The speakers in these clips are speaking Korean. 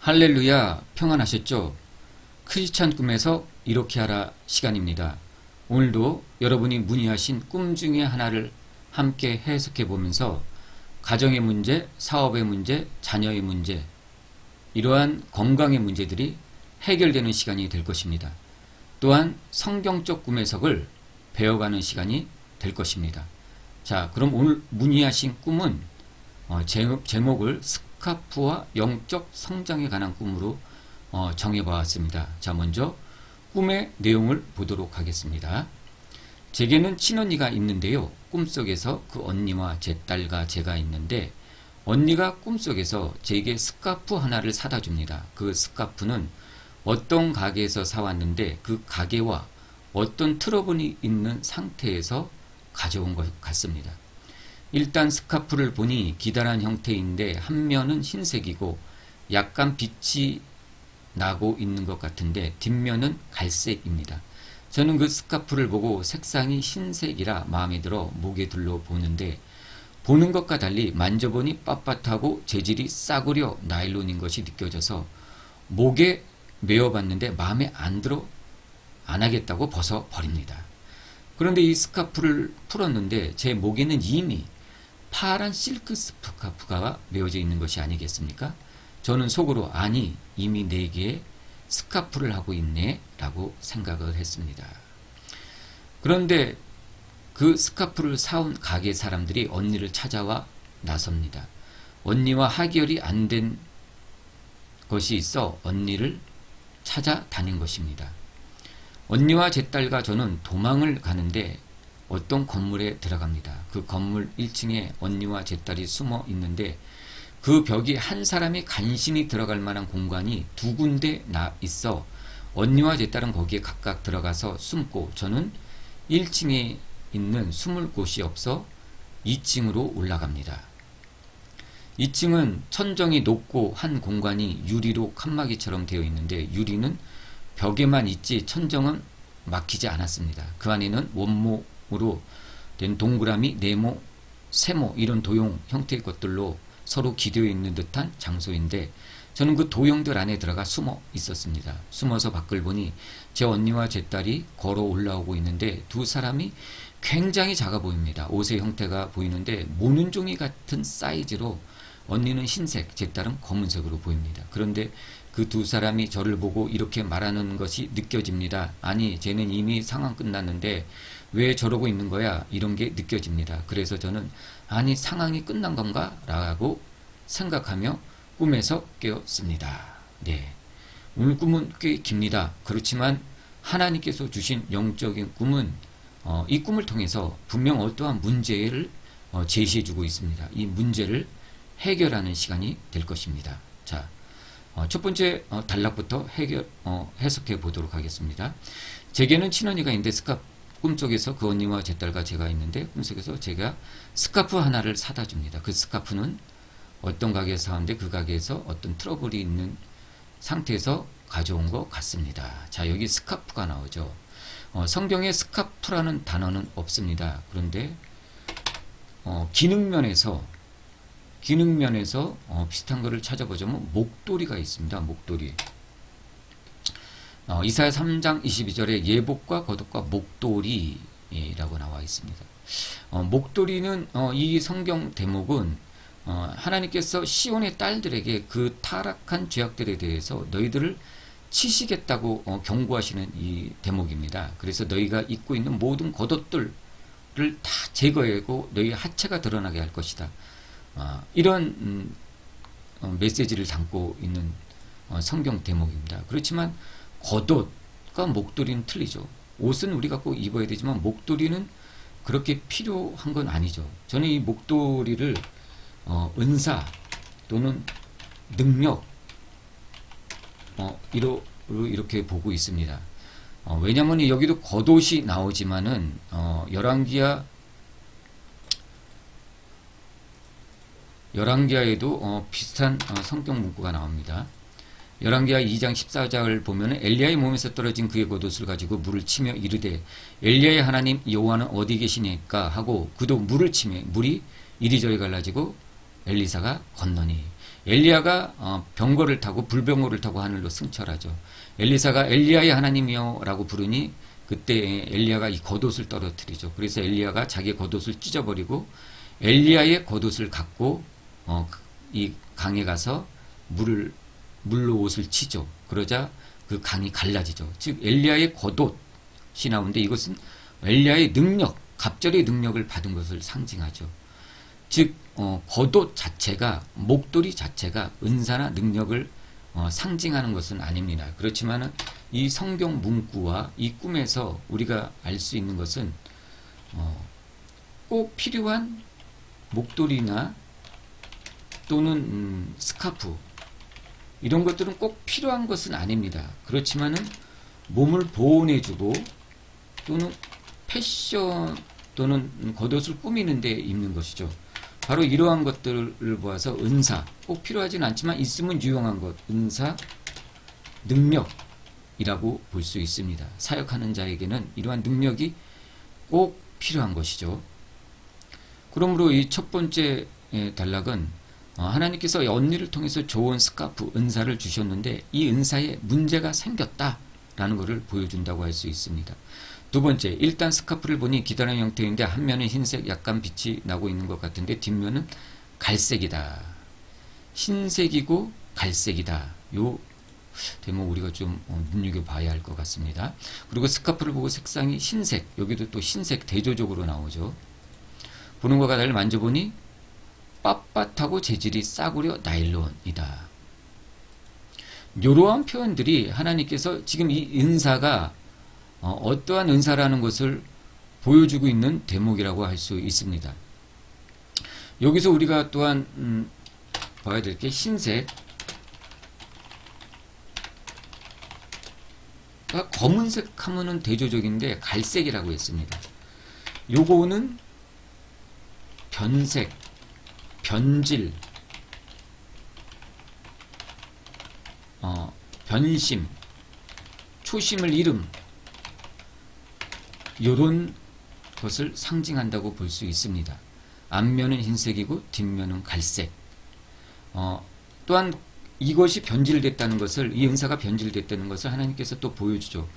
할렐루야, 평안하셨죠? 크리스찬 꿈에서 이렇게 하라 시간입니다. 오늘도 여러분이 문의하신 꿈 중에 하나를 함께 해석해 보면서 가정의 문제, 사업의 문제, 자녀의 문제, 이러한 건강의 문제들이 해결되는 시간이 될 것입니다. 또한 성경적 꿈 해석을 배워가는 시간이 될 것입니다. 자, 그럼 오늘 문의하신 꿈은 제목을 스카프와 영적 성장에 관한 꿈으로 정해보았습니다. 자, 먼저 꿈의 내용을 보도록 하겠습니다. 제게는 친언니가 있는데요. 꿈속에서 그 언니와 제 딸과 제가 있는데 언니가 꿈속에서 제게 스카프 하나를 사다 줍니다. 그 스카프는 어떤 가게에서 사왔는데 그 가게와 어떤 트러블이 있는 상태에서 가져온 것 같습니다. 일단 스카프를 보니 기다란 형태인데 한 면은 흰색이고 약간 빛이 나고 있는 것 같은데 뒷면은 갈색입니다. 저는 그 스카프를 보고 색상이 흰색이라 마음에 들어 목에 둘러보는데 보는 것과 달리 만져보니 빳빳하고 재질이 싸구려 나일론인 것이 느껴져서 목에 메어봤는데 마음에 안 들어 안 하겠다고 벗어버립니다. 그런데 이 스카프를 풀었는데 제 목에는 이미 파란 실크 스카프가 메어져 있는 것이 아니겠습니까? 저는 속으로 아니 이미 4개의 스카프를 하고 있네 라고 생각을 했습니다. 그런데 그 스카프를 사온 가게 사람들이 언니를 찾아와 나섭니다. 언니와 하결이 안 된 것이 있어 언니를 찾아다닌 것입니다. 언니와 제 딸과 저는 도망을 가는데 어떤 건물에 들어갑니다. 그 건물 1층에 언니와 제 딸이 숨어 있는데 그 벽이 한 사람이 간신히 들어갈 만한 공간이 2군데 나 있어 언니와 제 딸은 거기에 각각 들어가서 숨고 저는 1층에 있는 숨을 곳이 없어 2층으로 올라갑니다. 2층은 천정이 높고 한 공간이 유리로 칸막이처럼 되어 있는데 유리는 벽에만 있지 천정은 막히지 않았습니다. 그 안에는 원목으로 된 동그라미, 네모, 세모 이런 도형 형태의 것들로 서로 기대어 있는 듯한 장소인데 저는 그 도형들 안에 들어가 숨어 있었습니다. 숨어서 밖을 보니 제 언니와 제 딸이 걸어 올라오고 있는데 두 사람이 굉장히 작아 보입니다. 옷의 형태가 보이는데 모눈종이 같은 사이즈로 언니는 흰색, 제 딸은 검은색으로 보입니다. 그런데 그 두 사람이 저를 보고 이렇게 말하는 것이 느껴집니다. 아니, 쟤는 이미 상황 끝났는데 왜 저러고 있는 거야? 이런 게 느껴집니다. 그래서 저는 아니, 상황이 끝난 건가? 라고 생각하며 꿈에서 깨었습니다. 네, 오늘 꿈은 꽤 깁니다. 그렇지만 하나님께서 주신 영적인 꿈은 이 꿈을 통해서 분명 어떠한 문제를 제시해주고 있습니다. 이 문제를 해결하는 시간이 될 것입니다. 자, 첫 번째 단락부터 해석해 보도록 하겠습니다. 제게는 친언니가 있는데 꿈속에서 그 언니와 제 딸과 제가 있는데 꿈속에서 제가 스카프 하나를 사다 줍니다. 그 스카프는 어떤 가게에서 사왔는데 그 가게에서 어떤 트러블이 있는 상태에서 가져온 것 같습니다. 자, 여기 스카프가 나오죠. 성경에 스카프라는 단어는 없습니다. 그런데 기능면에서 비슷한 것을 찾아보자면 목도리가 있습니다. 목도리. 이사야 3장 22절에 예복과 겉옷과 목도리라고 나와 있습니다. 목도리는 이 성경 대목은 하나님께서 시온의 딸들에게 그 타락한 죄악들에 대해서 너희들을 치시겠다고 경고하시는 이 대목입니다. 그래서 너희가 입고 있는 모든 겉옷들을 다 제거하고 너희 하체가 드러나게 할 것이다. 이런 메시지를 담고 있는 성경 대목입니다. 그렇지만 겉옷과 목도리는 틀리죠. 옷은 우리가 꼭 입어야 되지만 목도리는 그렇게 필요한 건 아니죠. 저는 이 목도리를 은사 또는 능력 이렇게 보고 있습니다. 왜냐하면 여기도 겉옷이 나오지만은 열왕기하에도 비슷한 성경 문구가 나옵니다. 열왕기하 2장 14절을 보면 엘리야의 몸에서 떨어진 그의 겉옷을 가지고 물을 치며 이르되 엘리야의 하나님 여호와는 어디 계시니까 하고 그도 물을 치매 물이 이리저리 갈라지고 엘리사가 건너니 엘리야가 병거를 타고 불병거를 타고 하늘로 승천하죠. 엘리사가 엘리야의 하나님이여 라고 부르니 그때 엘리야가 이 겉옷을 떨어뜨리죠. 그래서 엘리야가 자기 겉옷을 찢어버리고 엘리야의 겉옷을 갖고 이 강에 가서 물로 옷을 치죠. 그러자 그 강이 갈라지죠. 즉 엘리야의 겉옷이 나오는데 이것은 엘리야의 능력, 갑절의 능력을 받은 것을 상징하죠. 즉 겉옷 자체가, 목도리 자체가 은사나 능력을 상징하는 것은 아닙니다. 그렇지만 이 성경 문구와 이 꿈에서 우리가 알 수 있는 것은 꼭 필요한 목도리나 또는 스카프 이런 것들은 꼭 필요한 것은 아닙니다. 그렇지만은 몸을 보온해주고 또는 패션 또는 겉옷을 꾸미는 데 입는 것이죠. 바로 이러한 것들을 보아서 은사, 꼭 필요하진 않지만 있으면 유용한 것, 은사, 능력이라고 볼 수 있습니다. 사역하는 자에게는 이러한 능력이 꼭 필요한 것이죠. 그러므로 이 첫 번째 단락은 하나님께서 언니를 통해서 좋은 스카프, 은사를 주셨는데 이 은사에 문제가 생겼다라는 것을 보여준다고 할 수 있습니다. 두 번째, 일단 스카프를 보니 기다란 형태인데 한 면은 흰색 약간 빛이 나고 있는 것 같은데 뒷면은 갈색이다. 흰색이고 갈색이다. 요 대목 우리가 좀 눈여겨봐야 할 것 같습니다. 그리고 스카프를 보고 색상이 흰색, 여기도 또 흰색 대조적으로 나오죠. 보는 것과 달리 만져보니 빳빳하고 재질이 싸구려 나일론이다. 이러한 표현들이 하나님께서 지금 이 은사가 어떠한 은사라는 것을 보여주고 있는 대목이라고 할 수 있습니다. 여기서 우리가 또한 봐야 될 게 흰색, 검은색 하면은 대조적인데 갈색이라고 했습니다. 요거는 변색, 변질, 변심, 초심을 잃음, 이런 것을 상징한다고 볼 수 있습니다. 앞면은 흰색이고 뒷면은 갈색. 또한 이것이 변질됐다는 것을, 이 은사가 변질됐다는 것을 하나님께서 또 보여주죠.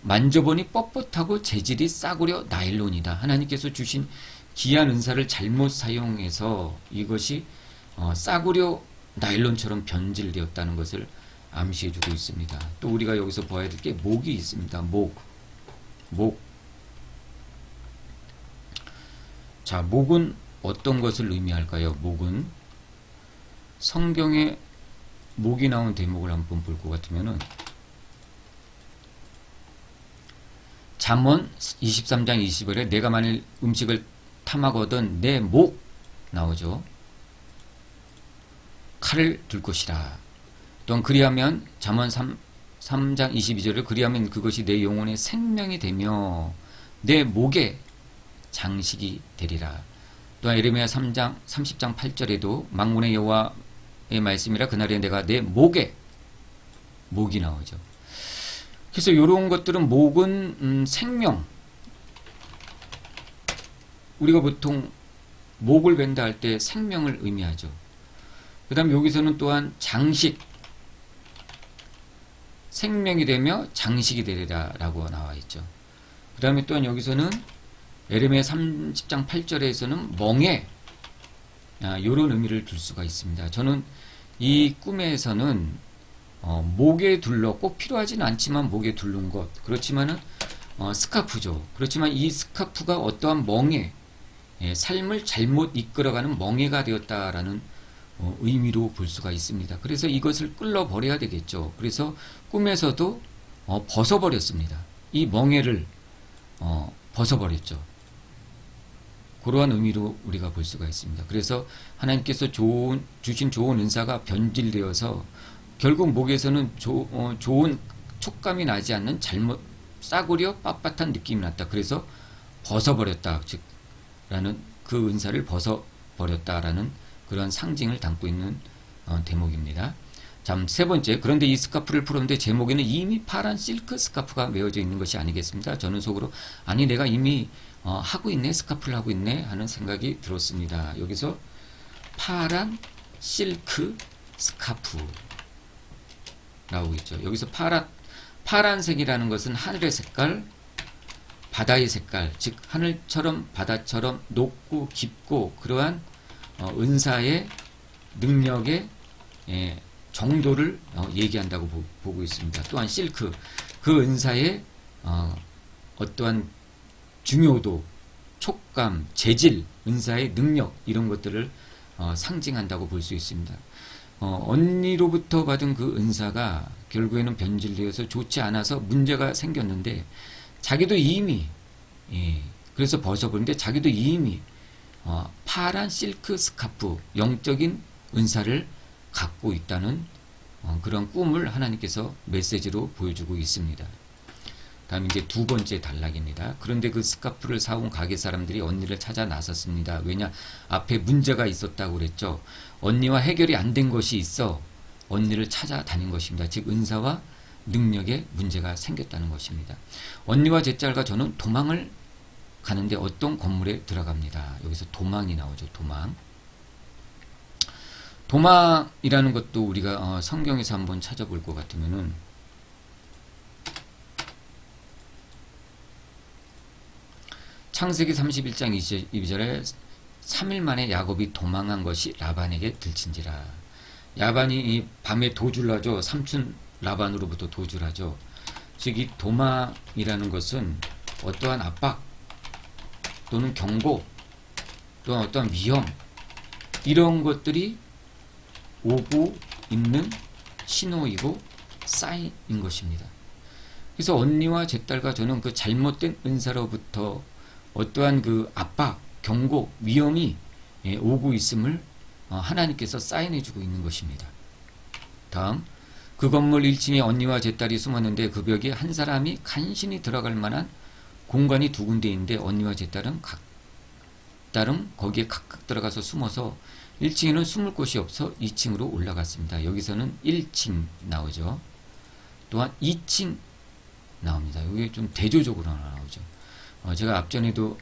만져보니 뻣뻣하고 재질이 싸구려 나일론이다. 하나님께서 주신 귀한 은사를 잘못 사용해서 이것이 싸구려 나일론처럼 변질되었다는 것을 암시해주고 있습니다. 또 우리가 여기서 봐야 될 게 목이 있습니다. 목. 자, 목은 어떤 것을 의미할까요? 목은 성경에 목이 나온 대목을 한번 볼 것 같으면은 잠언 23장 20절에 내가 만일 음식을 탐하거든 내 목 나오죠. 칼을 들 것이라. 또한 그리하면 잠언 3장 22절에 그리하면 그것이 내 영혼의 생명이 되며 내 목에 장식이 되리라. 또한 에레미야 3장 30장 8절에도 만군의 여호와의 말씀이라 그날에 내가 내 목에 목이 나오죠. 그래서 이런 것들은 목은 생명. 우리가 보통 목을 벤다 할 때 생명을 의미하죠. 그 다음 여기서는 또한 장식, 생명이 되며 장식이 되리라 라고 나와 있죠. 그 다음에 또한 여기서는 에레미야 30장 8절에서는 멍에 이런 의미를 둘 수가 있습니다. 저는 이 꿈에서는 목에 둘러, 꼭 필요하지는 않지만 목에 둘른 것, 그렇지만은 스카프죠. 그렇지만 이 스카프가 어떠한 멍에, 삶을 잘못 이끌어가는 멍에가 되었다라는 의미로 볼 수가 있습니다. 그래서 이것을 끌어버려야 되겠죠. 그래서 꿈에서도 벗어버렸습니다. 이 멍에를 벗어버렸죠. 그러한 의미로 우리가 볼 수가 있습니다. 그래서 하나님께서 주신 좋은 은사가 변질되어서 결국 목에서는 좋은 촉감이 나지 않는 싸구려 빳빳한 느낌이 났다. 그래서 벗어버렸다. 즉 라는 그 은사를 벗어버렸다라는 그런 상징을 담고 있는 대목입니다. 자, 세 번째, 그런데 이 스카프를 풀었는데 제 목에는 이미 파란 실크 스카프가 메어져 있는 것이 아니겠습니까? 저는 속으로 아니 내가 이미 하고 있네, 스카프를 하고 있네 하는 생각이 들었습니다. 여기서 파란 실크 스카프 나오고 있죠. 여기서 파란색이라는 것은 하늘의 색깔, 바다의 색깔, 즉 하늘처럼 바다처럼 높고 깊고 그러한 은사의 능력의 정도를 얘기한다고 보고 있습니다. 또한 실크, 그 은사의 어떠한 중요도, 촉감, 재질, 은사의 능력 이런 것들을 상징한다고 볼 수 있습니다. 언니로부터 받은 그 은사가 결국에는 변질되어서 좋지 않아서 문제가 생겼는데 자기도 이미 그래서 벗어버리는데 자기도 이미 파란 실크 스카프, 영적인 은사를 갖고 있다는 그런 꿈을 하나님께서 메시지로 보여주고 있습니다. 다음 이제 두 번째 단락입니다. 그런데 그 스카프를 사온 가게 사람들이 언니를 찾아 나섰습니다. 왜냐? 앞에 문제가 있었다고 그랬죠. 언니와 해결이 안 된 것이 있어 언니를 찾아다닌 것입니다. 즉 은사와 능력에 문제가 생겼다는 것입니다. 언니와 제 딸과 저는 도망을 가는데 어떤 건물에 들어갑니다. 여기서 도망이 나오죠. 도망이라는 것도 우리가 성경에서 한번 찾아볼 것 같으면은 창세기 31장 22절에 3일 만에 야곱이 도망한 것이 라반에게 들친지라. 야반이 이 밤에 도주를 하죠. 삼촌 라반으로부터 도주를 하죠. 즉 이 도망이라는 것은 어떠한 압박 또는 경고 또는 어떠한 위험 이런 것들이 오고 있는 신호이고 사인인 것입니다. 그래서 언니와 제 딸과 저는 그 잘못된 은사로부터 어떠한 그 압박, 경고, 위험이 오고 있음을 하나님께서 사인해주고 있는 것입니다. 다음, 그 건물 1층에 언니와 제 딸이 숨었는데 그 벽에 한 사람이 간신히 들어갈 만한 공간이 두 군데 있는데 언니와 제 딸은 거기에 각각 들어가서 숨어서 1층에는 숨을 곳이 없어 2층으로 올라갔습니다. 여기서는 1층 나오죠. 또한 2층 나옵니다. 이게 좀 대조적으로 나오죠. 제가 앞전에도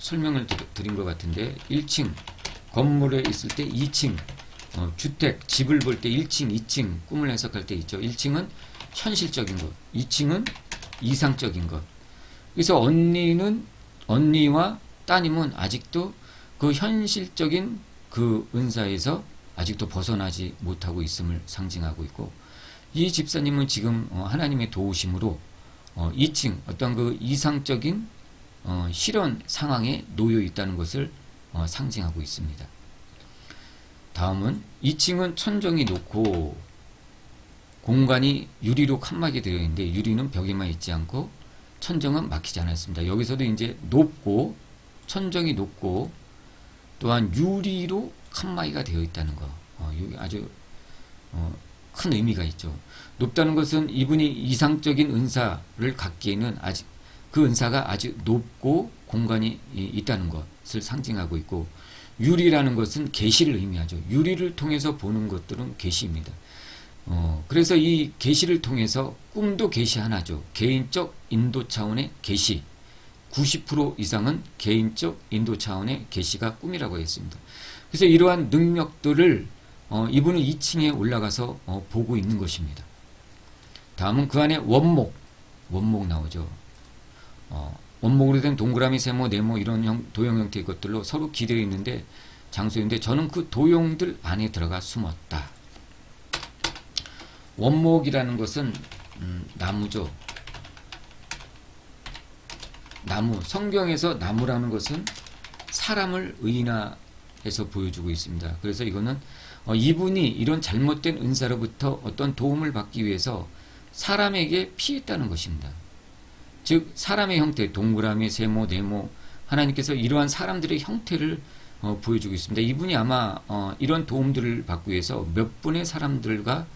설명을 드린 것 같은데 1층 건물에 있을 때 2층 주택 집을 볼 때 1층 2층 꿈을 해석할 때 있죠. 1층은 현실적인 것, 2층은 이상적인 것. 그래서 언니와 따님은 아직도 그 현실적인 그 은사에서 아직도 벗어나지 못하고 있음을 상징하고 있고, 이 집사님은 지금 하나님의 도우심으로 2층 어떤 그 이상적인 실현 상황에 놓여 있다는 것을 상징하고 있습니다. 다음은 2층은 천정이 높고 공간이 유리로 칸막이 되어 있는데 유리는 벽에만 있지 않고 천정은 막히지 않았습니다. 여기서도 이제 높고 천정이 높고 또한 유리로 칸막이가 되어 있다는 거, 여기 아주 큰 의미가 있죠. 높다는 것은 이분이 이상적인 은사를 갖기에는 아직 그 은사가 아주 높고 공간이 있다는 것을 상징하고 있고, 유리라는 것은 계시를 의미하죠. 유리를 통해서 보는 것들은 계시입니다. 그래서 이 계시를 통해서 꿈도 계시 하나죠. 개인적 인도 차원의 계시. 90% 이상은 개인적 인도 차원의 계시가 꿈이라고 했습니다. 그래서 이러한 능력들을 이분은 2층에 올라가서 보고 있는 것입니다. 다음은 그 안에 원목 나오죠. 원목으로 된 동그라미, 세모, 네모 이런 도형 형태의 것들로 서로 기대어 있는데 장소인데 저는 그 도형들 안에 들어가 숨었다. 원목이라는 것은 나무죠. 나무, 성경에서 나무라는 것은 사람을 의인화해서 보여주고 있습니다. 그래서 이거는 이분이 이런 잘못된 은사로부터 어떤 도움을 받기 위해서 사람에게 피했다는 것입니다. 즉 사람의 형태, 동그라미, 세모, 네모, 하나님께서 이러한 사람들의 형태를 보여주고 있습니다. 이분이 아마 이런 도움들을 받기 위해서 몇 분의 사람들과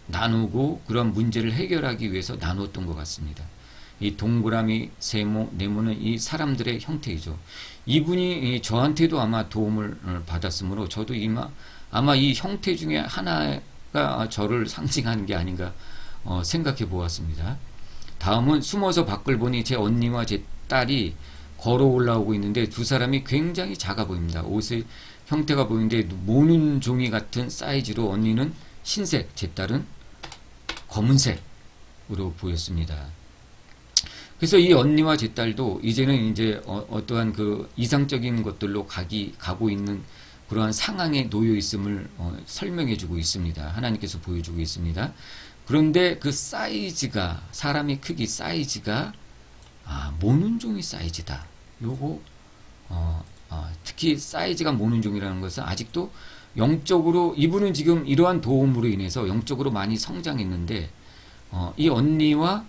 나누고 그런 문제를 해결하기 위해서 나누었던 것 같습니다. 이 동그라미, 세모, 네모는 이 사람들의 형태이죠. 이분이 저한테도 아마 도움을 받았으므로 저도 아마 이 형태 중에 하나가 저를 상징하는 게 아닌가 생각해 보았습니다. 다음은 숨어서 밖을 보니 제 언니와 제 딸이 걸어 올라오고 있는데 두 사람이 굉장히 작아 보입니다. 옷의 형태가 보이는데 모눈 종이 같은 사이즈로 언니는 흰색, 제 딸은 검은색으로 보였습니다. 그래서 이 언니와 제 딸도 이제는 이제 어떠한 그 이상적인 것들로 가고 있는 그러한 상황에 놓여 있음을 설명해 주고 있습니다. 하나님께서 보여주고 있습니다. 그런데 그 사이즈가, 사람의 크기 사이즈가 모눈 종이 사이즈다. 요거 특히 사이즈가 모눈 종이라는 것은 아직도 영적으로, 이분은 지금 이러한 도움으로 인해서 영적으로 많이 성장했는데 이 언니와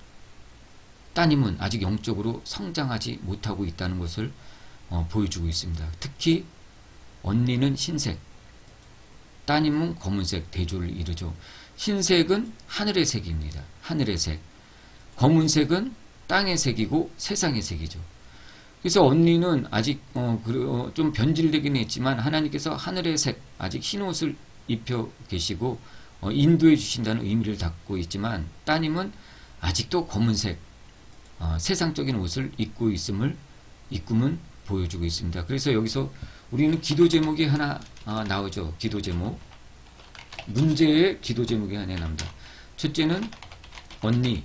따님은 아직 영적으로 성장하지 못하고 있다는 것을 보여주고 있습니다. 특히 언니는 흰색, 따님은 검은색 대조를 이루죠. 흰색은 하늘의 색입니다. 하늘의 색. 검은색은 땅의 색이고 세상의 색이죠. 그래서 언니는 아직 좀 변질되긴 했지만 하나님께서 하늘의 색, 아직 흰 옷을 입혀 계시고 인도해 주신다는 의미를 담고 있지만, 따님은 아직도 검은색, 세상적인 옷을 입고 있음은 보여주고 있습니다. 그래서 여기서 우리는 기도 제목이 하나 나오죠. 기도 제목. 문제의 기도 제목이 하나 나옵니다. 첫째는 언니의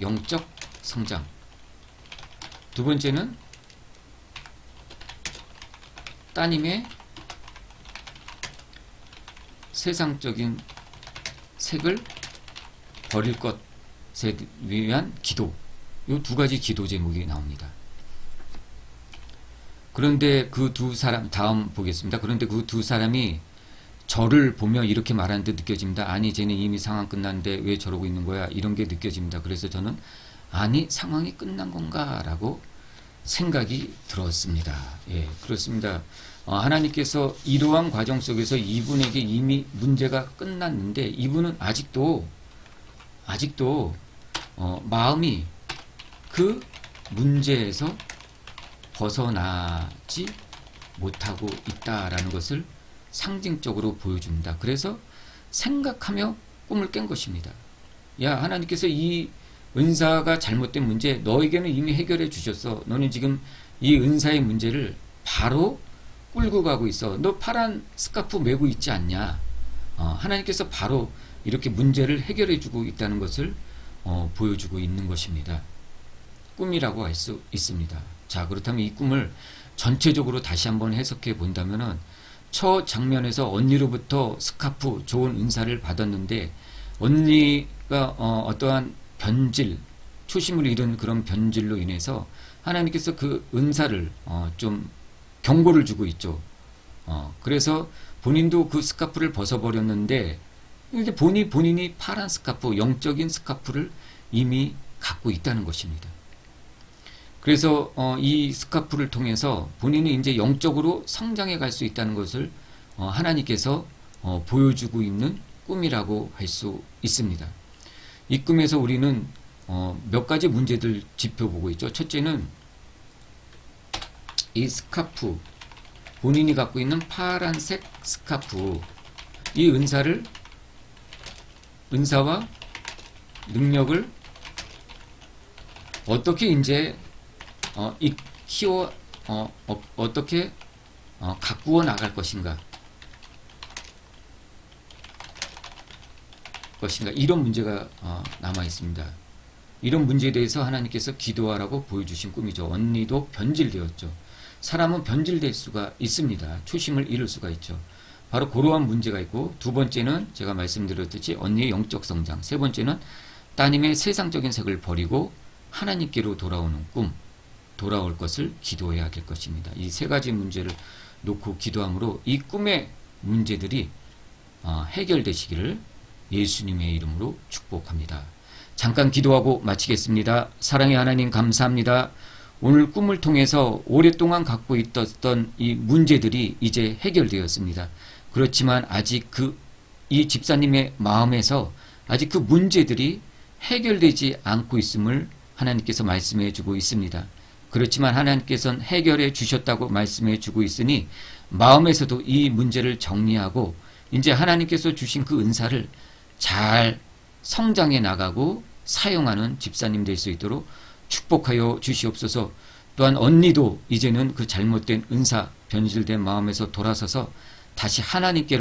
영적 성장. 두 번째는 따님의 세상적인 색을 버릴 것에 위한 기도. 이 두 가지 기도 제목이 나옵니다. 그런데 그 두 사람, 다음 보겠습니다. 그런데 그 두 사람이 저를 보며 이렇게 말하는 듯 느껴집니다. 아니, 쟤는 이미 상황 끝났는데 왜 저러고 있는 거야? 이런 게 느껴집니다. 그래서 저는 아니, 상황이 끝난 건가? 라고 생각이 들었습니다. 예, 그렇습니다. 하나님께서 이러한 과정 속에서 이분에게 이미 문제가 끝났는데 이분은 아직도 마음이 그 문제에서 벗어나지 못하고 있다라는 것을 상징적으로 보여줍니다. 그래서 생각하며 꿈을 깬 것입니다. 야, 하나님께서 이 은사가 잘못된 문제 너에게는 이미 해결해 주셨어. 너는 지금 이 은사의 문제를 바로 끌고 가고 있어. 너 파란 스카프 메고 있지 않냐? 하나님께서 바로 이렇게 문제를 해결해 주고 있다는 것을 보여주고 있는 것입니다. 꿈이라고 할 수 있습니다. 자, 그렇다면 이 꿈을 전체적으로 다시 한번 해석해 본다면은, 첫 장면에서 언니로부터 스카프, 좋은 은사를 받았는데 언니가 어떠한 변질, 초심을 잃은 그런 변질로 인해서 하나님께서 그 은사를 좀 경고를 주고 있죠. 그래서 본인도 그 스카프를 벗어버렸는데 이제 본인이 파란 스카프, 영적인 스카프를 이미 갖고 있다는 것입니다. 그래서 이 스카프를 통해서 본인이 이제 영적으로 성장해 갈 수 있다는 것을 하나님께서 보여주고 있는 꿈이라고 할 수 있습니다. 이 꿈에서 우리는 몇 가지 문제들 짚어보고 있죠. 첫째는 이 스카프, 본인이 갖고 있는 파란색 스카프, 이 은사와 능력을 어떻게 이제 어떻게 가꾸어 나갈 것인가, 이런 문제가 남아 있습니다. 이런 문제에 대해서 하나님께서 기도하라고 보여주신 꿈이죠. 언니도 변질되었죠. 사람은 변질될 수가 있습니다. 초심을 잃을 수가 있죠. 바로 그러한 문제가 있고, 두 번째는 제가 말씀드렸듯이 언니의 영적 성장, 세 번째는 따님의 세상적인 색을 버리고 하나님께로 돌아오는 꿈, 돌아올 것을 기도해야 될 것입니다. 이 세 가지 문제를 놓고 기도함으로 이 꿈의 문제들이 해결되시기를 예수님의 이름으로 축복합니다. 잠깐 기도하고 마치겠습니다. 사랑의 하나님, 감사합니다. 오늘 꿈을 통해서 오랫동안 갖고 있었던 이 문제들이 이제 해결되었습니다. 그렇지만 아직 이 집사님의 마음에서 아직 그 문제들이 해결되지 않고 있음을 하나님께서 말씀해 주고 있습니다. 그렇지만 하나님께서는 해결해 주셨다고 말씀해 주고 있으니 마음에서도 이 문제를 정리하고 이제 하나님께서 주신 그 은사를 잘 성장해 나가고 사용하는 집사님 될 수 있도록 축복하여 주시옵소서. 또한 언니도 이제는 그 잘못된 은사, 변질된 마음에서 돌아서서 다시 하나님께로